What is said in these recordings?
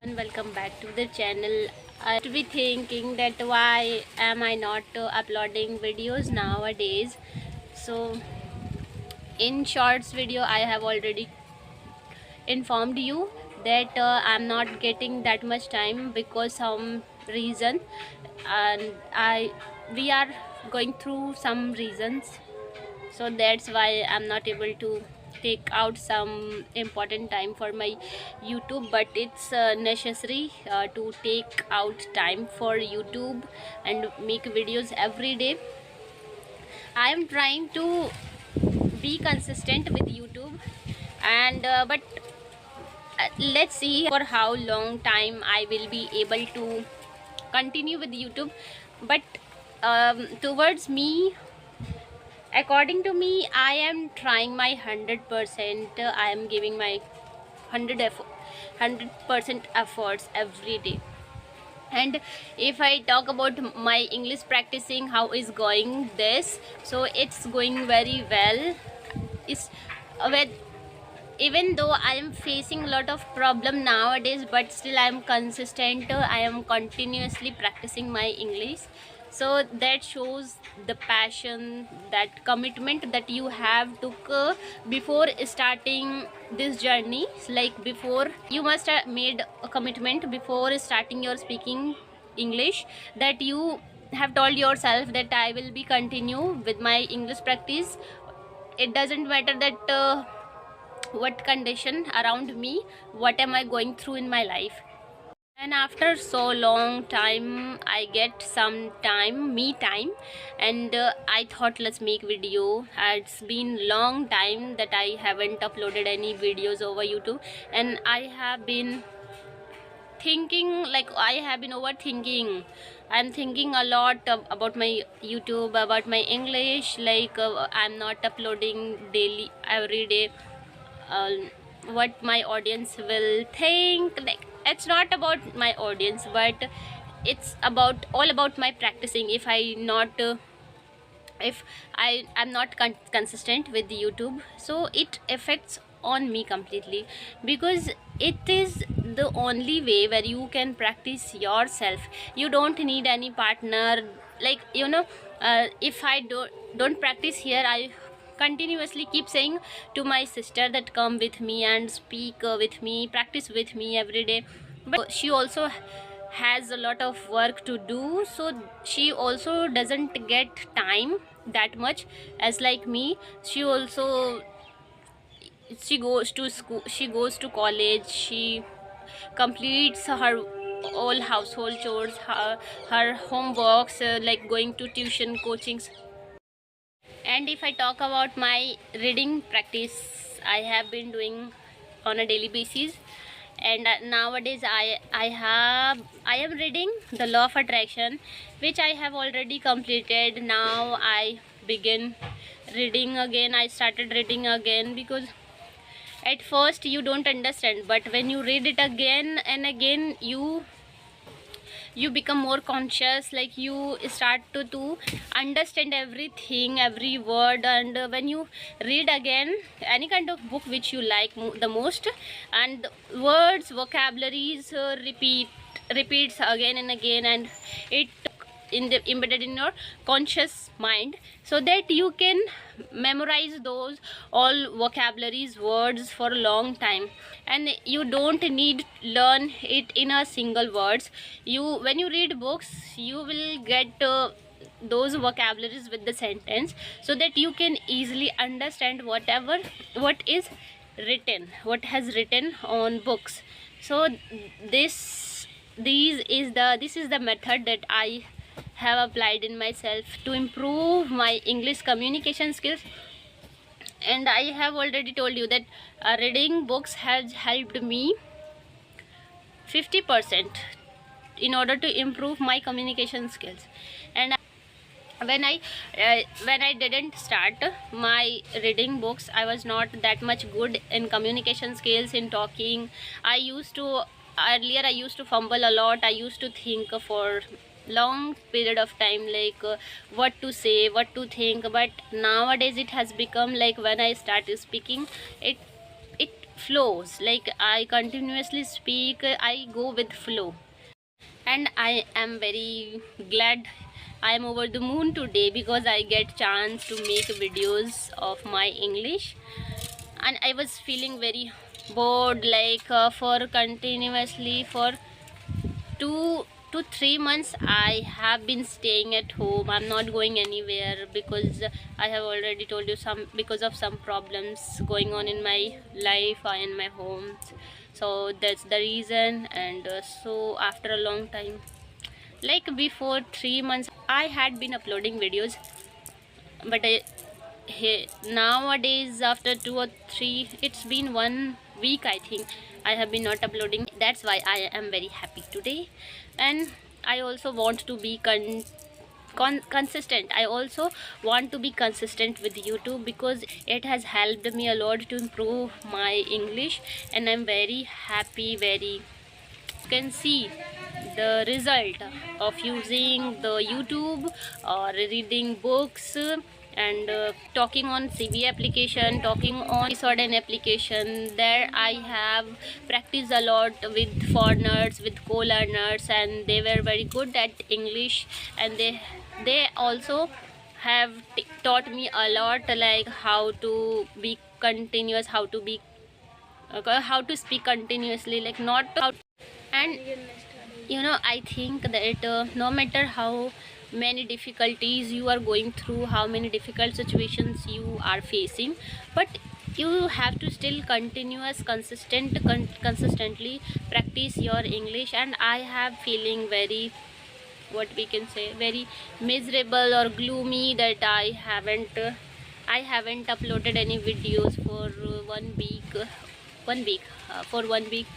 And welcome back to the channel. I to be thinking that why am I not uploading videos nowadays. So in shorts video I have already informed you that I'm not getting that much time because some reason, and we are going through some reasons, so that's why I'm not able to take out some important time for my YouTube. But it's necessary to take out time for YouTube and make videos every day. I am trying to be consistent with YouTube, and but let's see for how long time I will be able to continue with YouTube. But towards me, according to me, I am trying my 100%. I am giving my 100% efforts every day. And if I talk about my English practicing, how is going this, so it's going very well. It's with, even though I am facing a lot of problem nowadays, but still I am consistent. I am continuously practicing my English. So that shows the passion, that commitment that you have took before starting this journey. Like before, you must have made a commitment before starting your speaking English, that you have told yourself that I will be continue with my English practice. It doesn't matter that what condition around me, what am I going through in my life. And after so long time I get some time, me time, and I thought let's make video. It's been long time that I haven't uploaded any videos over YouTube, and I have been thinking, like I have been overthinking. I'm thinking a lot about my YouTube, about my English, like I'm not uploading daily every day. uh, what my audience will think. Like it's not about my audience, but it's about all about my practicing. If I not if I'm not consistent with YouTube, so it affects on me completely, because it is the only way where you can practice yourself. You don't need any partner. Like if I don't practice here, I continuously keep saying to my sister that come with me and speak with me, practice with me every day. But she also has a lot of work to do, so she also doesn't get time that much as like me. She goes to school, she goes to college, she completes her all household chores, her homeworks, like going to tuition coachings. And if I talk about my reading practice, I have been doing on a daily basis. And nowadays I am reading The Law of Attraction, which I have already completed. Now I begin reading again. I started reading again because at first you don't understand, but when you read it again and again, you become more conscious. Like you start to understand everything, every word. And when you read again any kind of book which you like the most, and words, vocabularies repeats again and again, and it embedded in your conscious mind, so that you can memorize those all vocabularies, words for a long time. And you don't need learn it in a single words. When you read books, you will get those vocabularies with the sentence, so that you can easily understand what is written, what has written on books. So this is the method that I have applied in myself to improve my English communication skills. And I have already told you that reading books has helped me 50% in order to improve my communication skills. And when I didn't start my reading books, I was not that much good in communication skills, in talking. Earlier I used to fumble a lot. I used to think for long period of time, like what to say, what to think. But nowadays it has become like when I start speaking, it flows, like I continuously speak, I go with flow. And I am very glad, I am over the moon today because I get chance to make videos of my English. And I was feeling very bored, like for continuously for 2 to 3 months I have been staying at home. I'm not going anywhere because I have already told you, some because of some problems going on in my life or in my home. So that's the reason. And so after a long time, like before 3 months, I had been uploading videos, but nowadays after 2 or 3, it's been 1 week I think, I have been not uploading. That's why I am very happy today. And I also want to be consistent. I also want to be consistent with YouTube because it has helped me a lot to improve my English. And I'm very happy, very, you can see the result of using the YouTube or reading books and talking on CV application, talking on Sorden application. There I have practiced a lot with foreigners, with co-learners, and they were very good at English. And they also have taught me a lot, like how to be continuous, how to be how to speak continuously, like not how. And I think that no matter how many difficulties you are going through, how many difficult situations you are facing, but you have to still consistently practice your English. And I have feeling very, what we can say, very miserable or gloomy that I haven't uploaded any videos for 1 week.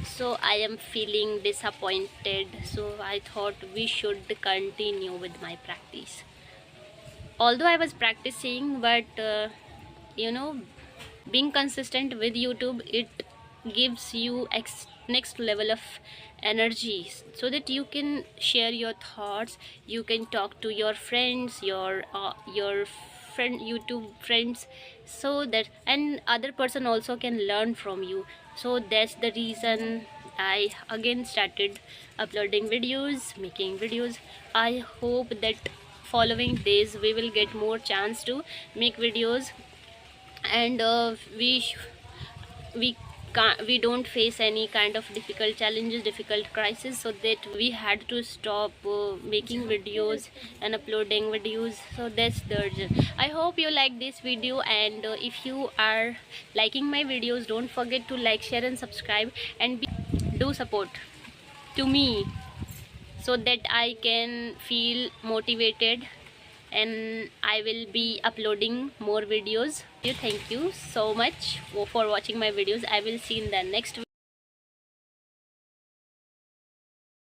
So I am feeling disappointed. So I thought we should continue with my practice. Although I was practicing, but you know being consistent with YouTube, it gives you next level of energy, so that you can share your thoughts, you can talk to your friends, your friend YouTube friends, so that and other person also can learn from you. So that's the reason I again started uploading videos, making videos. I hope that following days we will get more chance to make videos. And we we don't face any kind of difficult challenges, difficult crisis, so that we had to stop making videos and uploading videos. So that's the reason. I hope you like this video. And if you are liking my videos, don't forget to like, share and subscribe, and do support to me, so that I can feel motivated and I will be uploading more videos. Thank you so much for watching my videos. I will see you in the next video.